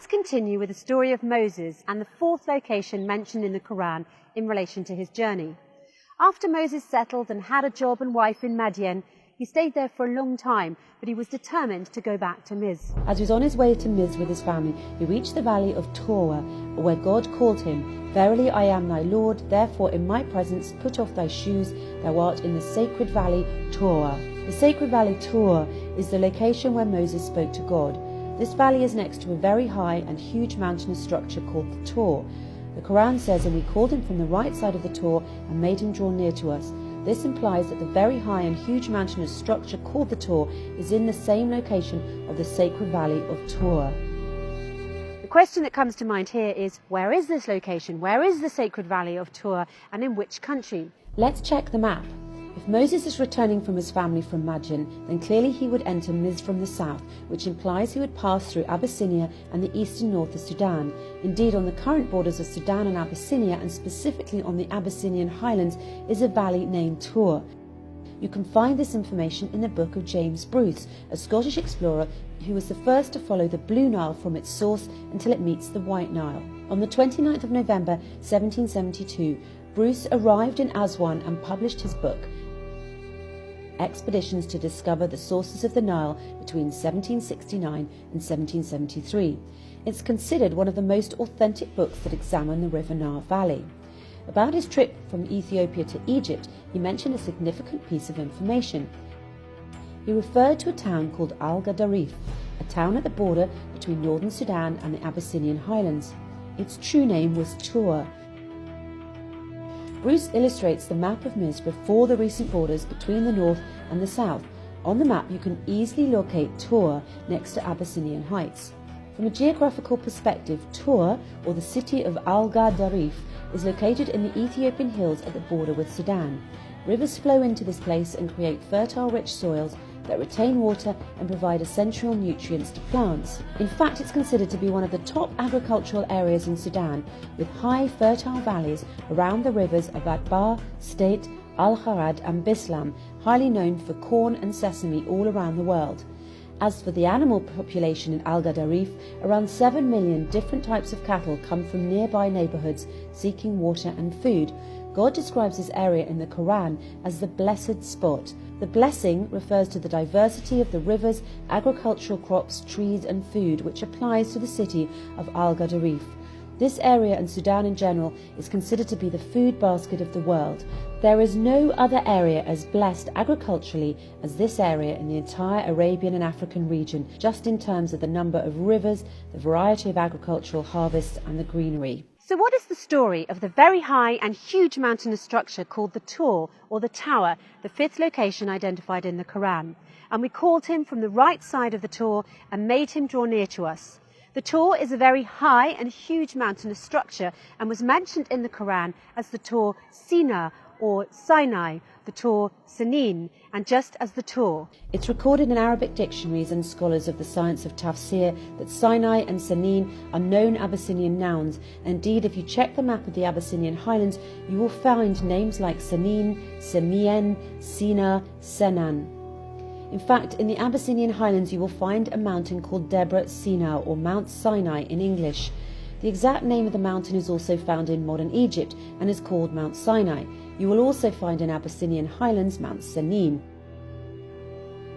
continue with the story of Moses and the fourth location mentioned in the Quran in relation to his journey. After Moses settled and had a job and wife in Madian, he stayed there for a long time, but he was determined to go back to Miz. As he was on his way to Miz with his family, he reached the valley of Tor, where God called him, "Verily I am thy Lord, therefore in my presence put off thy shoes, thou art in the sacred valley Tor." The sacred valley Tor is the location where Moses spoke to God. This valley is next to a very high and huge mountainous structure called the Tor. The Quran says, "And we called him from the right side of the Tor and made him draw near to us." This implies that the very high and huge mountainous structure called the Tor is in the same location of the sacred valley of Tor. The question that comes to mind here is, where is this location? Where is the sacred valley of Tor, and in which country? Let's check the map. If Moses is returning from his family from Madian, then clearly he would enter Miz from the south, which implies he would pass through Abyssinia and the eastern north of Sudan. Indeed, on the current borders of Sudan and Abyssinia, and specifically on the Abyssinian highlands, is a valley named Tor. You can find this information in the book of James Bruce, a Scottish explorer who was the first to follow the Blue Nile from its source until it meets the White Nile. On the 29th of November 1772, Bruce arrived in Aswan and published his book, Expeditions to Discover the Sources of the Nile between 1769 and 1773. It's considered one of the most authentic books that examine the River Nile Valley. About his trip from Ethiopia to Egypt, he mentioned a significant piece of information. He referred to a town called Al-Qaddarif, a town at the border between northern Sudan and the Abyssinian highlands. Its true name was Tor. Bruce illustrates the map of Miz before the recent borders between the north and the south. On the map you can easily locate Tor next to Abyssinian Heights. From a geographical perspective, Tor, or the city of Al-Qaddarif, is located in the Ethiopian hills at the border with Sudan. Rivers flow into this place and create fertile rich soils that retain water and provide essential nutrients to plants. In fact, it's considered to be one of the top agricultural areas in Sudan, with high fertile valleys around the rivers of Adbar, State, Al-Harad and Bislam, highly known for corn and sesame all around the world. As for the animal population in Al-Qaddarif, around 7 million different types of cattle come from nearby neighbourhoods seeking water and food. God describes this area in the Quran as the blessed spot. The blessing refers to the diversity of the rivers, agricultural crops, trees and food, which applies to the city of Al-Qaddarif. This area and Sudan in general is considered to be the food basket of the world. There is no other area as blessed agriculturally as this area in the entire Arabian and African region, just in terms of the number of rivers, the variety of agricultural harvests and the greenery. So what is the story of the very high and huge mountainous structure called the Tor, or the Tower, the fifth location identified in the Quran? And we called him from the right side of the Tor and made him draw near to us. The Tor is a very high and huge mountainous structure and was mentioned in the Quran as the Tor Sina or Sinai, the Tor Sanin, and just as the Tor. It's recorded in Arabic dictionaries and scholars of the science of tafsir that Sinai and Sanin are known Abyssinian nouns. Indeed, if you check the map of the Abyssinian highlands, you will find names like Sanin, Semien, Sina, Senan. In fact, in the Abyssinian highlands you will find a mountain called Debra Sina, or Mount Sinai in English. The exact name of the mountain is also found in modern Egypt and is called Mount Sinai. You will also find in Abyssinian highlands Mount Sanin.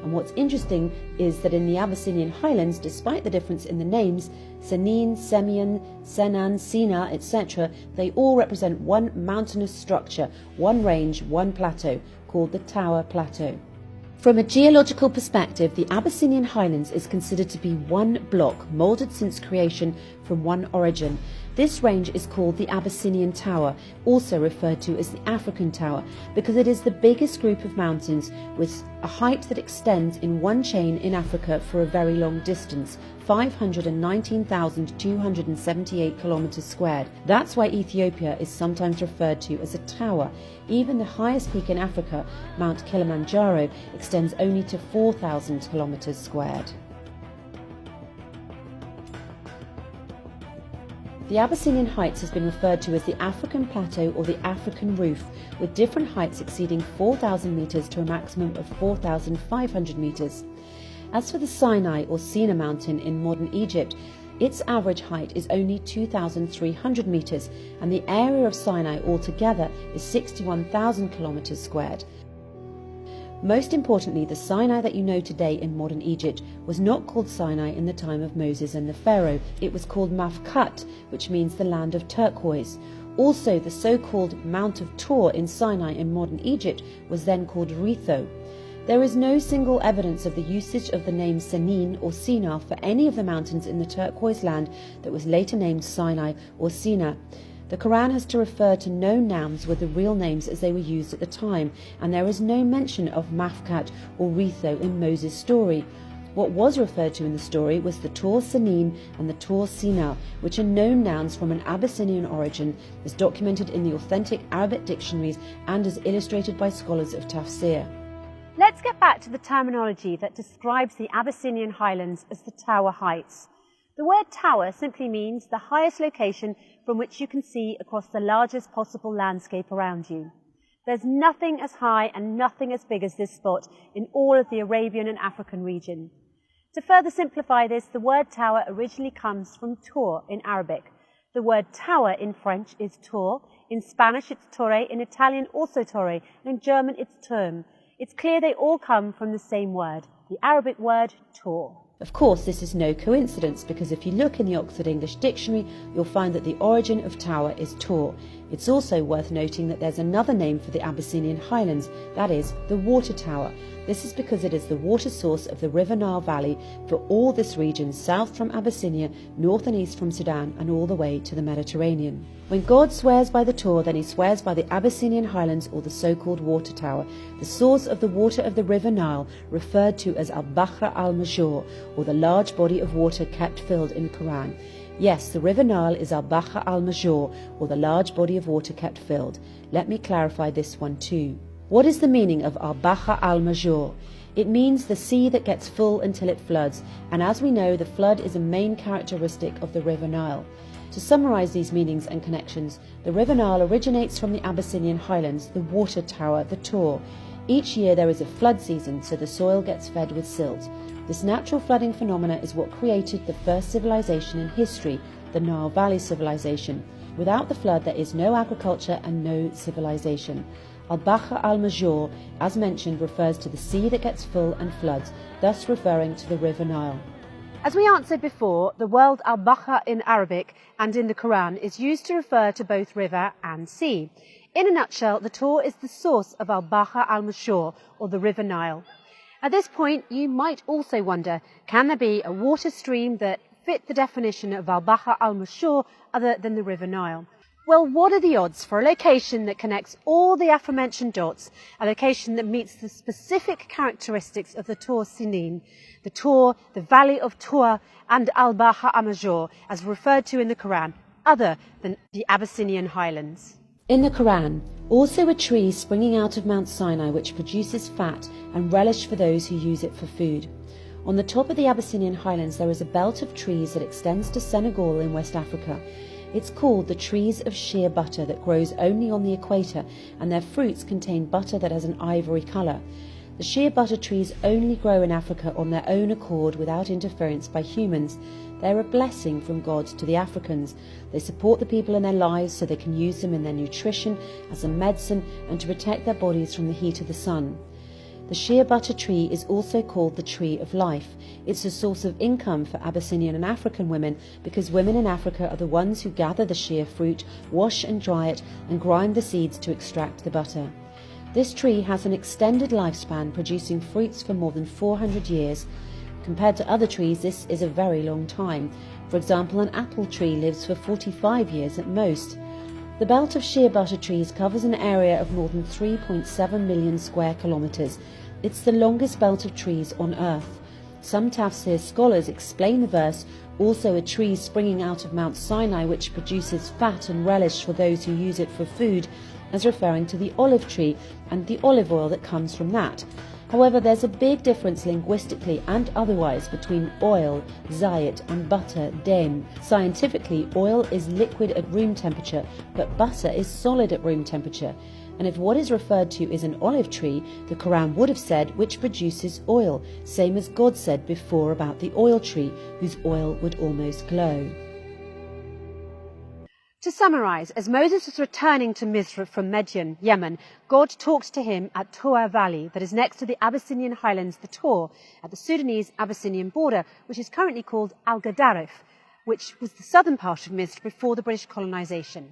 And what's interesting is that in the Abyssinian highlands, despite the difference in the names, Sanin, Semien, Senan, Sina, etc., they all represent one mountainous structure, one range, one plateau, called the Tower Plateau. From a geological perspective, the Abyssinian highlands is considered to be one block, moulded since creation from one origin. This range is called the Abyssinian Tower, also referred to as the African Tower, because it is the biggest group of mountains with a height that extends in one chain in Africa for a very long distance, 519,278 kilometers squared. That's why Ethiopia is sometimes referred to as a tower. Even the highest peak in Africa, Mount Kilimanjaro, extends only to 4,000 kilometers squared. The Abyssinian Heights has been referred to as the African Plateau or the African Roof, with different heights exceeding 4,000 metres to a maximum of 4,500 metres. As for the Sinai or Sina mountain in modern Egypt, Its average height is only 2,300 metres, and the area of Sinai altogether is 61,000 kilometres squared. Most importantly, the Sinai that you know today in modern Egypt was not called Sinai in the time of Moses and the Pharaoh. It was called Mafkat, which means the land of turquoise. Also, the so-called Mount of Tor in Sinai in modern Egypt was then called Ritho. There is no single evidence of the usage of the name Senin or Sina for any of the mountains in the turquoise land that was later named Sinai or Sina. The Quran has to refer to known nouns with the real names as they were used at the time, and there is no mention of Mafkat or Ritho in Moses' story. What was referred to in the story was the Tor Senin and the Tor Sina, which are known nouns from an Abyssinian origin, as documented in the authentic Arabic dictionaries and as illustrated by scholars of tafsir. Let's get back to the terminology that describes the Abyssinian highlands as the Tower Heights. The word tower simply means the highest location from which you can see across the largest possible landscape around you. There's nothing as high and nothing as big as this spot in all of the Arabian and African region. To further simplify this, the word tower originally comes from Tor in Arabic. The word tower in French is Tor, in Spanish it's Torre, in Italian also Torre, and in German it's Turm. It's clear they all come from the same word, the Arabic word Tor. Of course, this is no coincidence, because if you look in the Oxford English Dictionary, you'll find that the origin of tower is Tor. It's also worth noting that there's another name for the Abyssinian highlands, that is, the water tower. This is because it is the water source of the River Nile Valley for all this region, south from Abyssinia, north and east from Sudan, and all the way to the Mediterranean. When God swears by the Tor, then he swears by the Abyssinian highlands, or the so-called water tower, the source of the water of the River Nile, referred to as al-Bahra al-Masjur, or the large body of water kept filled in the Quran. Yes, the River Nile is al-Bahra al-Masjur, or the large body of water kept filled. Let me clarify this one too. What is the meaning of al-Bahra al-Masjur? It means the sea that gets full until it floods, and as we know, the flood is a main characteristic of the River Nile. To summarise these meanings and connections, the River Nile originates from the Abyssinian highlands, the water tower, the Tor. Each year there is a flood season, so the soil gets fed with silt. This natural flooding phenomena is what created the first civilization in history, the Nile Valley civilization. Without the flood there is no agriculture and no civilization. Al-Bahra al-Masjur, as mentioned, refers to the sea that gets full and floods, thus referring to the River Nile. As we answered before, the word al-Bahra in Arabic and in the Quran is used to refer to both river and sea. In a nutshell, the Tor is the source of al-Bahra al-Masjur, or the River Nile. At this point, you might also wonder, can there be a water stream that fit the definition of al-Bahra al-Masjur other than the River Nile? Well, what are the odds for a location that connects all the aforementioned dots, a location that meets the specific characteristics of the Tor Sinin, the Tor, the Valley of Tor, and al-Bahra al-Masjur, as referred to in the Quran, other than the Abyssinian highlands? In the Quran, also a tree springing out of Mount Sinai which produces fat and relish for those who use it for food. On the top of the Abyssinian highlands there is a belt of trees that extends to Senegal in West Africa. It's called the trees of shea butter that grows only on the equator, and their fruits contain butter that has an ivory colour. The shea butter trees only grow in Africa on their own accord without interference by humans. They're a blessing from God to the Africans. They support the people in their lives so they can use them in their nutrition, as a medicine, and to protect their bodies from the heat of the sun. The shea butter tree is also called the tree of life. It's a source of income for Abyssinian and African women because women in Africa are the ones who gather the shea fruit, wash and dry it, and grind the seeds to extract the butter. This tree has an extended lifespan, producing fruits for more than 400 years. Compared to other trees, this is a very long time. For example, an apple tree lives for 45 years at most. The belt of shea butter trees covers an area of more than 3.7 million square kilometres. It's the longest belt of trees on earth. Some tafsir scholars explain the verse, also a tree springing out of Mount Sinai which produces fat and relish for those who use it for food, as referring to the olive tree and the olive oil that comes from that. However, there's a big difference linguistically and otherwise between oil, zayit, and butter, dem. Scientifically, oil is liquid at room temperature, but butter is solid at room temperature. And if what is referred to is an olive tree, the Quran would have said which produces oil, same as God said before about the oil tree, whose oil would almost glow. To summarise, as Moses was returning to Misr from Midian, Yemen, God talked to him at Tour Valley, that is next to the Abyssinian highlands, the Tor, at the Sudanese-Abyssinian border, which is currently called Al-Qaddarif, which was the southern part of Misr before the British colonisation.